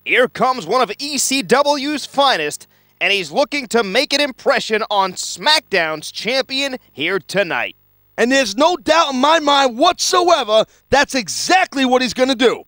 Here comes one of ECW's finest, and he's looking to make an impression on SmackDown's champion here tonight. And there's no doubt in my mind whatsoever that's exactly what he's going to do.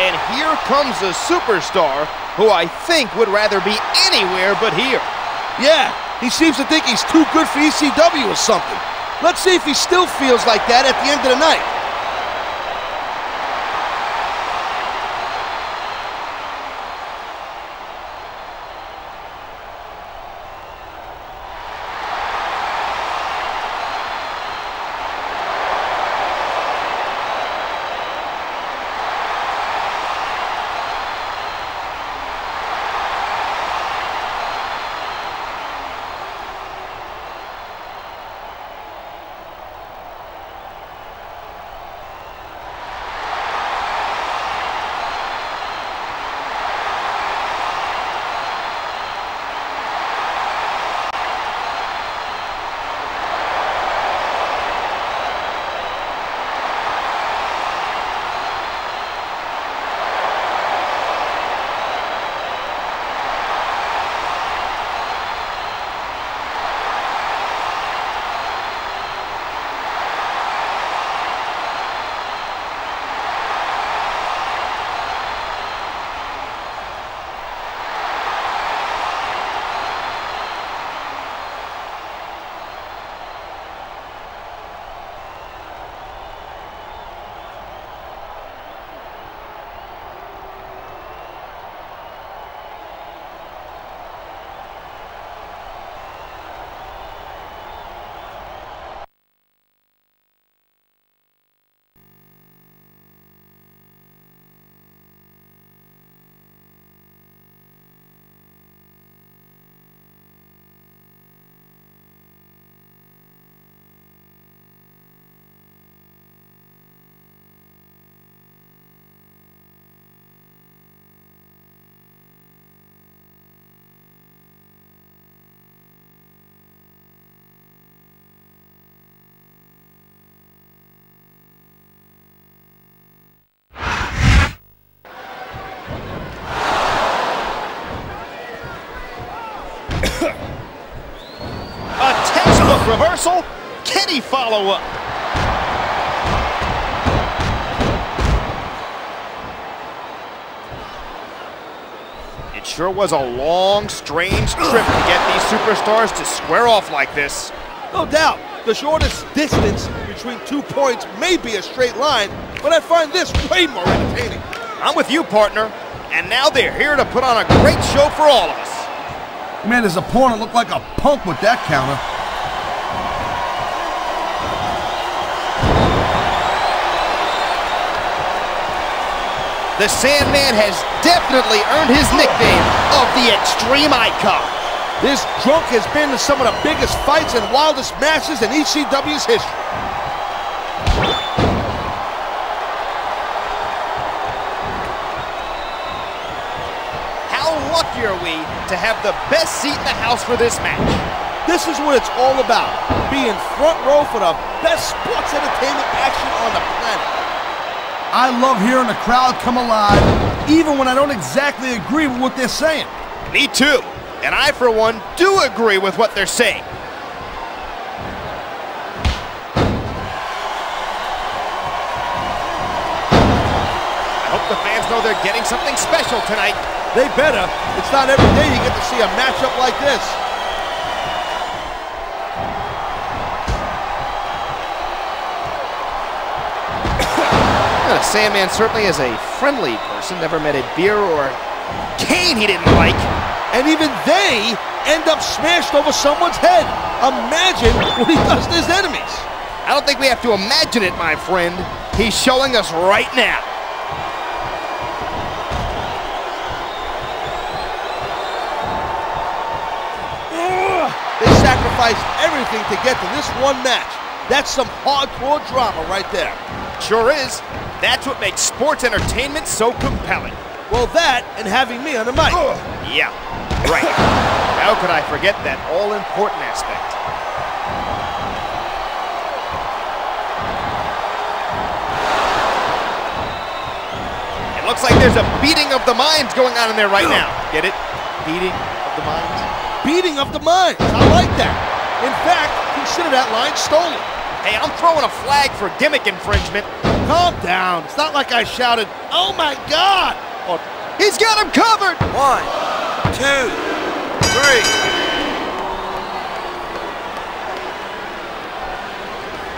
And here comes a superstar who I think would rather be anywhere but here. Yeah, he seems to think he's too good for ECW or something. Let's see if he still feels like that at the end of the night. A textbook reversal. Can he follow up? It sure was a long, strange trip to get these superstars to square off like this. No doubt, the shortest distance between 2 points may be a straight line, but I find this way more entertaining. I'm with you, partner. And now they're here to put on a great show for all of us. Man, his opponent looked like a punk with that counter. The Sandman has definitely earned his nickname of the Extreme Icon. This drunk has been in some of the biggest fights and wildest matches in ECW's history. How lucky are we to have the best seat in the house for this match? This is what it's all about, being front row for the best sports entertainment action on the planet. I love hearing the crowd come alive, even when I don't exactly agree with what they're saying. Me too. And I, for one, do agree with what they're saying. I hope the fans know they're getting something special tonight. They better. It's not every day you get to see a matchup like this. The Sandman certainly is a friendly person. Never met a beer or cane he didn't like. And even they end up smashed over someone's head. Imagine what he does to his enemies. I don't think we have to imagine it, my friend. He's showing us right now. They sacrificed everything to get to this one match. That's some hardcore drama right there. Sure is. That's what makes sports entertainment so compelling. Well, that and having me on the mic. Yeah, right. How could I forget that all-important aspect? It looks like there's a beating of the minds going on in there right now. Get it? Beating of the minds? Beating of the minds. I like that. In fact, consider that line stolen. Hey, I'm throwing a flag for gimmick infringement. Calm down. It's not like I shouted, "Oh my God!" Or, "He's got him covered!" 1, 2, 3.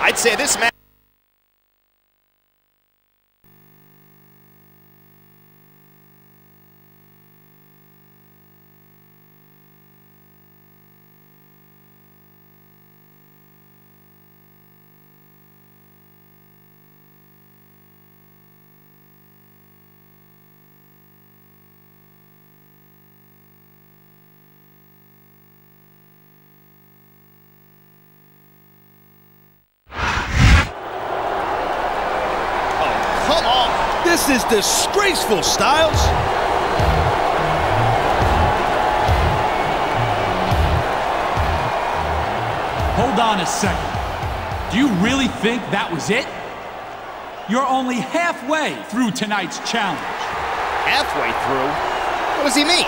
I'd say this match. This is disgraceful, Styles. Hold on a second. Do you really think that was it? You're only halfway through tonight's challenge. Halfway through? What does he mean?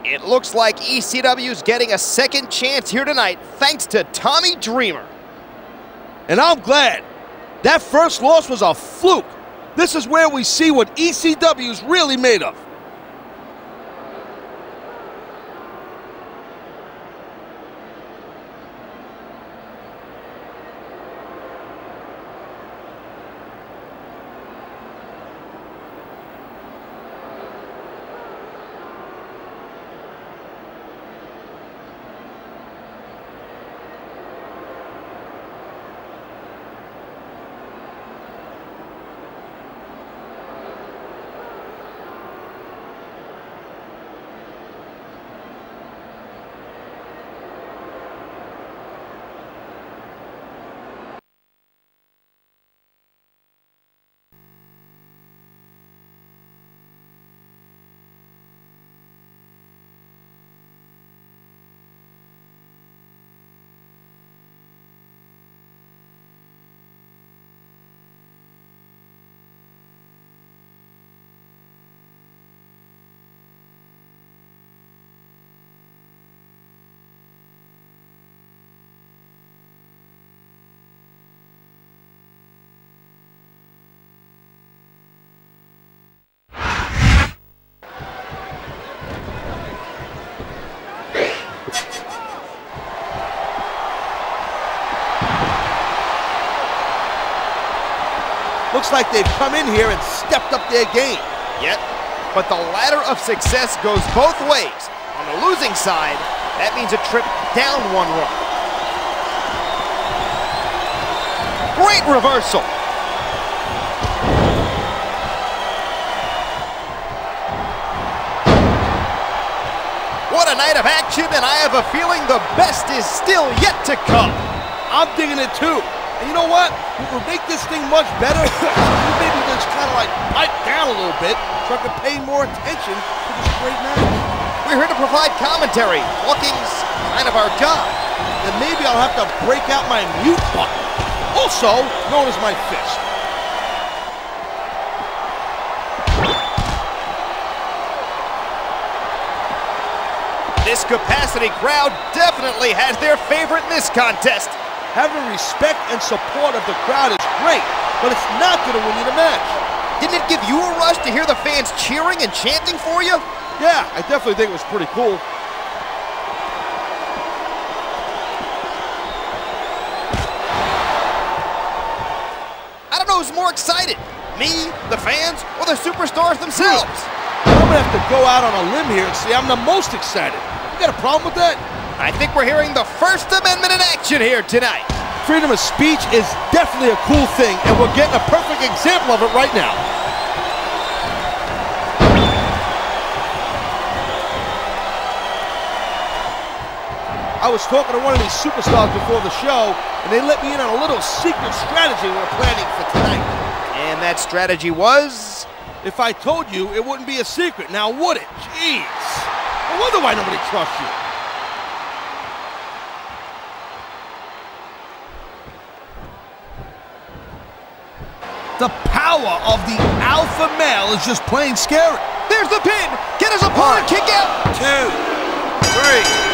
It looks like ECW's getting a second chance here tonight, thanks to Tommy Dreamer. And I'm glad. That first loss was a fluke. This is where we see what ECW's really made of. Looks like they've come in here and stepped up their game. Yep, but the ladder of success goes both ways. On the losing side, that means a trip down one rung. Great reversal. What a night of action, and I have a feeling the best is still yet to come. I'm digging it too. And you know what? What would make this thing much better? You maybe just kind of like pipe down a little bit so I can pay more attention to this great match. We're here to provide commentary. Talking's kind of our job. Then maybe I'll have to break out my mute button, also known as my fist. This capacity crowd definitely has their favorite in this contest. Having respect and support of the crowd is great, but it's not going to win you the match. Didn't it give you a rush to hear the fans cheering and chanting for you? Yeah, I definitely think it was pretty cool. I don't know who's more excited, me, the fans, or the superstars themselves. I'm going to have to go out on a limb here and say I'm the most excited. You got a problem with that? I think we're hearing the First Amendment in action here tonight. Freedom of speech is definitely a cool thing, and we're getting a perfect example of it right now. I was talking to one of these superstars before the show, and they let me in on a little secret strategy we're planning for tonight. And that strategy was? If I told you, it wouldn't be a secret, now would it? Jeez. I wonder why nobody trusts you. The power of the alpha male is just plain scary. There's the pin. Get his opponent kick out. 2, 3.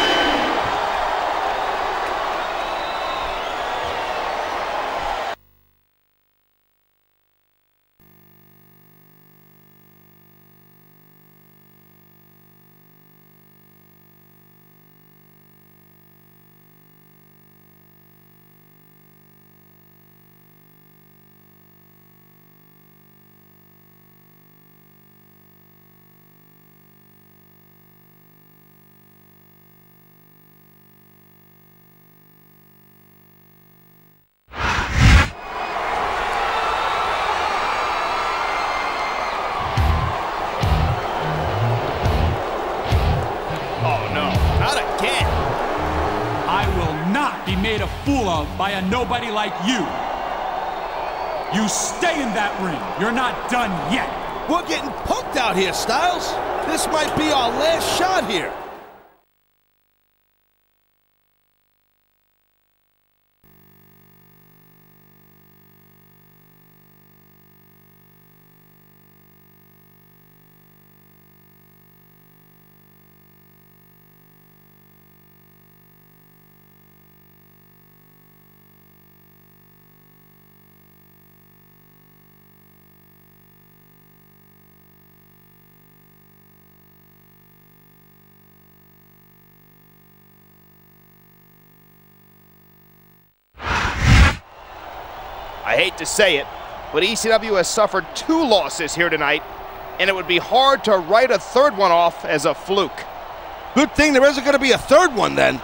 Be made a fool of by a nobody like you. You stay in that ring. You're not done yet. We're getting punked out here, Styles. This might be our last shot here. I hate to say it, but ECW has suffered 2 losses here tonight, and it would be hard to write a third one off as a fluke. Good thing there isn't going to be a third one then.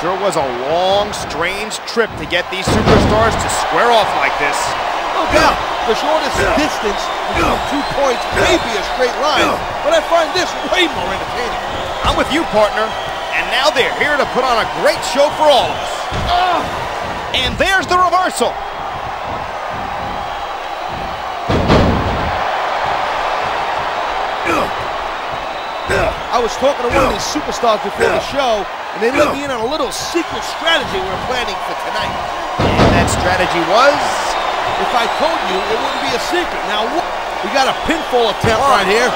Sure was a long, strange trip to get these superstars to square off like this. No doubt, the shortest distance between 2 points may be a straight line, but I find this way more entertaining. I'm with you, partner. And now they're here to put on a great show for all of us. And there's the reversal. I was talking to one of these superstars before the show, and they let me in on a little secret strategy we're planning for tonight. And that strategy was? If I told you, it wouldn't be a secret. Now, we got a pinfall attempt right here.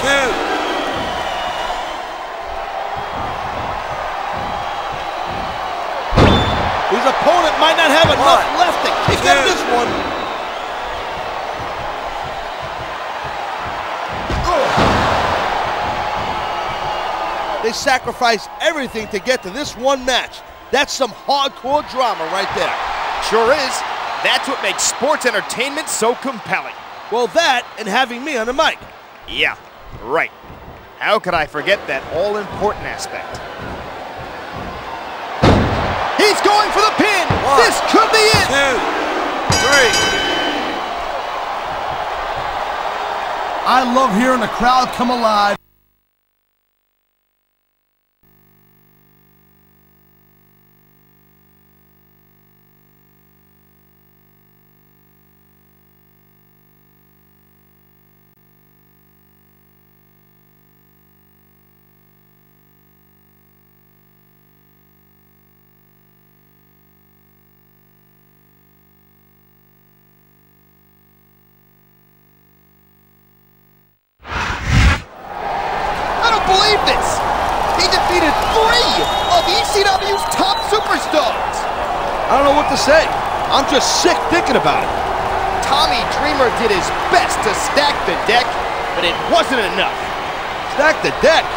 2. His opponent might not have enough left to kick out of this one. They sacrifice everything to get to this one match. That's some hardcore drama right there. Sure is. That's what makes sports entertainment so compelling. Well, that and having me on the mic. Yeah, right. How could I forget that all-important aspect? He's going for the pin! 1, this could be it! 2, 3. I love hearing the crowd come alive. Believe this! He defeated 3 of ECW's top superstars! I don't know what to say. I'm just sick thinking about it. Tommy Dreamer did his best to stack the deck, but it wasn't enough. Stack the deck?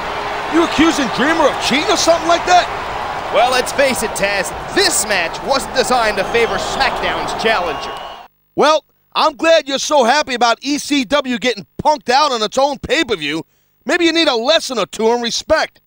You accusing Dreamer of cheating or something like that? Well, let's face it, Taz. This match wasn't designed to favor SmackDown's challenger. Well, I'm glad you're so happy about ECW getting punked out on its own pay-per-view. Maybe you need a lesson or 2 in respect.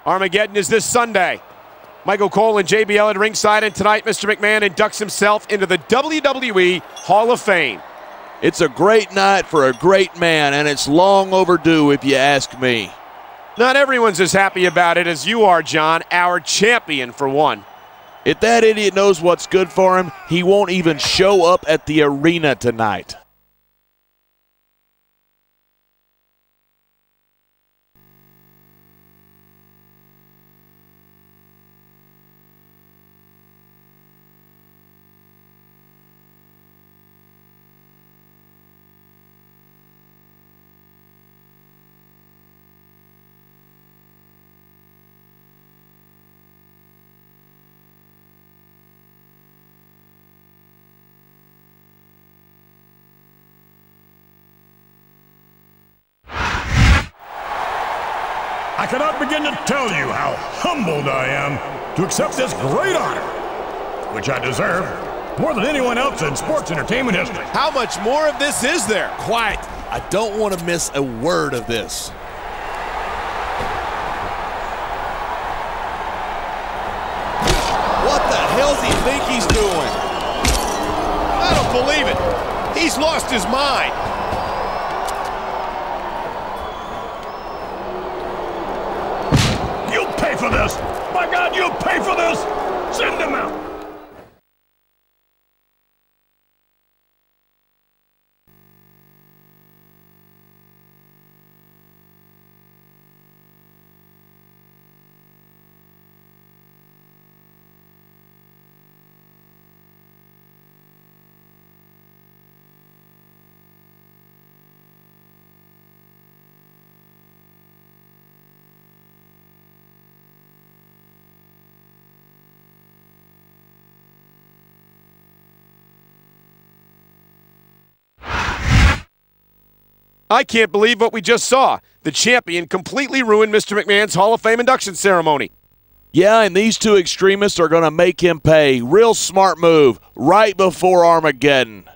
Armageddon is this Sunday. Michael Cole and JBL at ringside, and tonight Mr. McMahon inducts himself into the WWE Hall of Fame. It's a great night for a great man, and it's long overdue if you ask me. Not everyone's as happy about it as you are, John, our champion for one. If that idiot knows what's good for him, he won't even show up at the arena tonight. I cannot begin to tell you how humbled I am to accept this great honor, which I deserve more than anyone else in sports entertainment history. How much more of this is there? Quiet. I don't want to miss a word of this. he think he's doing? I don't believe it. He's lost his mind. You'll pay for this! My God, you'll pay for this! Send him out! I can't believe what we just saw. The champion completely ruined Mr. McMahon's Hall of Fame induction ceremony. Yeah, and these two extremists are going to make him pay. Real smart move right before Armageddon.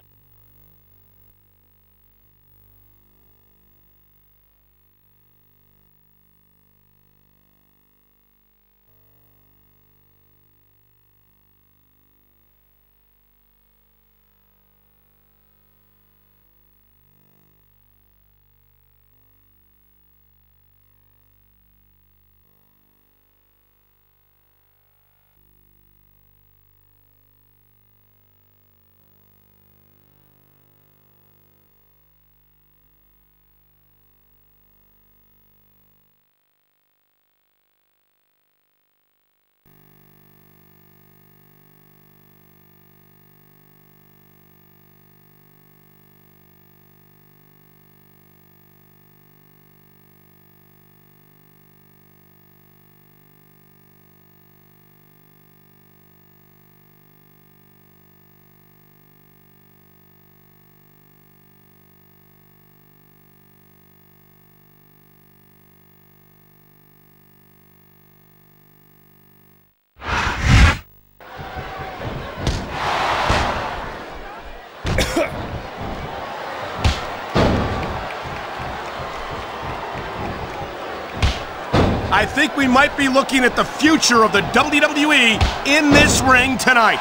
I think we might be looking at the future of the WWE in this ring tonight.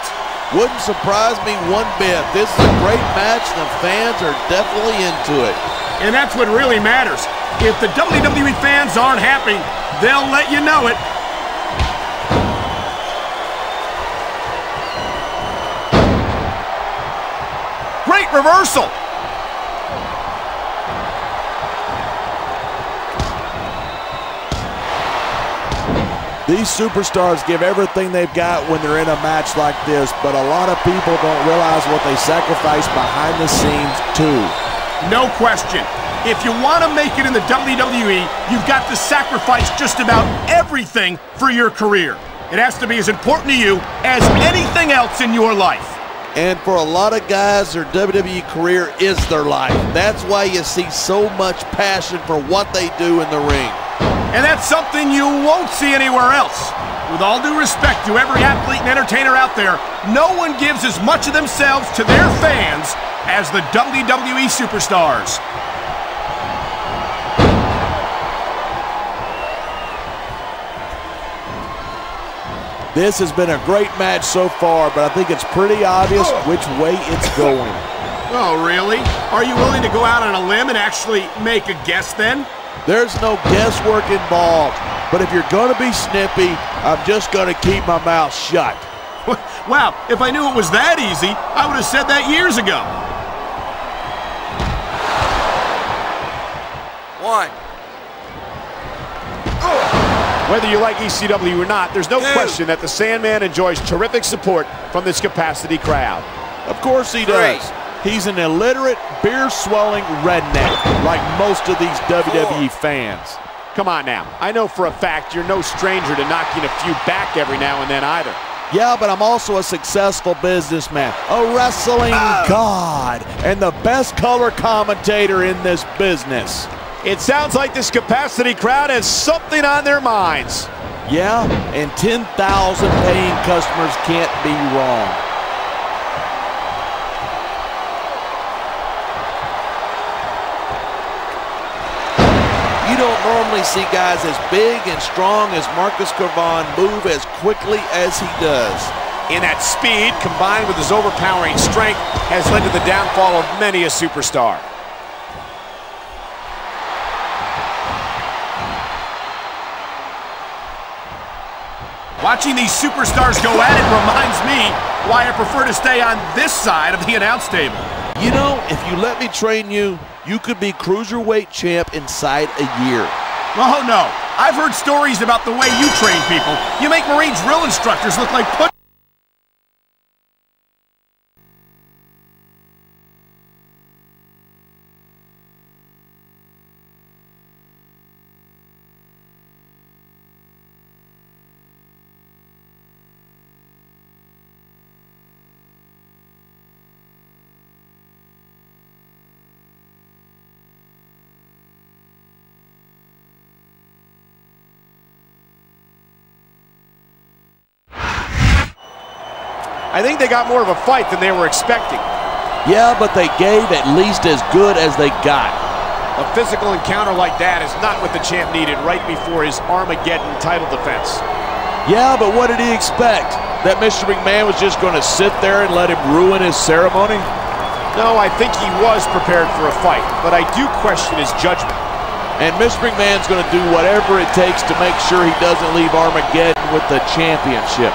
Wouldn't surprise me one bit. This is a great match. The fans are definitely into it. And that's what really matters. If the WWE fans aren't happy, they'll let you know it. Great reversal. These superstars give everything they've got when they're in a match like this, but a lot of people don't realize what they sacrifice behind the scenes too. No question. If you want to make it in the WWE, you've got to sacrifice just about everything for your career. It has to be as important to you as anything else in your life. And for a lot of guys, their WWE career is their life. That's why you see so much passion for what they do in the ring. And that's something you won't see anywhere else. With all due respect to every athlete and entertainer out there, no one gives as much of themselves to their fans as the WWE superstars. This has been a great match so far, but I think it's pretty obvious which way it's going. Oh, really? Are you willing to go out on a limb and actually make a guess then? There's no guesswork involved, but if you're going to be snippy, I'm just going to keep my mouth shut. Wow, if I knew it was that easy, I would have said that years ago. One. Whether you like ECW or not, there's no question that the Sandman enjoys terrific support from this capacity crowd. Of course he does. He's an illiterate, beer-swelling redneck, like most of these WWE fans. Come on now. I know for a fact you're no stranger to knocking a few back every now and then either. Yeah, but I'm also a successful businessman, a wrestling god, and the best color commentator in this business. It sounds like this capacity crowd has something on their minds. Yeah, and 10,000 paying customers can't be wrong. You don't normally see guys as big and strong as Marcus Carvon move as quickly as he does. And that speed, combined with his overpowering strength, has led to the downfall of many a superstar. Watching these superstars go at it reminds me why I prefer to stay on this side of the announce table. You know, if you let me train you, you could be cruiserweight champ inside a year. Oh, no. I've heard stories about the way you train people. You make Marine drill instructors look like put. I think they got more of a fight than they were expecting. Yeah, but they gave at least as good as they got. A physical encounter like that is not what the champ needed right before his Armageddon title defense. Yeah, but what did he expect? That Mr. McMahon was just going to sit there and let him ruin his ceremony? No, I think he was prepared for a fight, but I do question his judgment. And Mr. McMahon's going to do whatever it takes to make sure he doesn't leave Armageddon with the championship.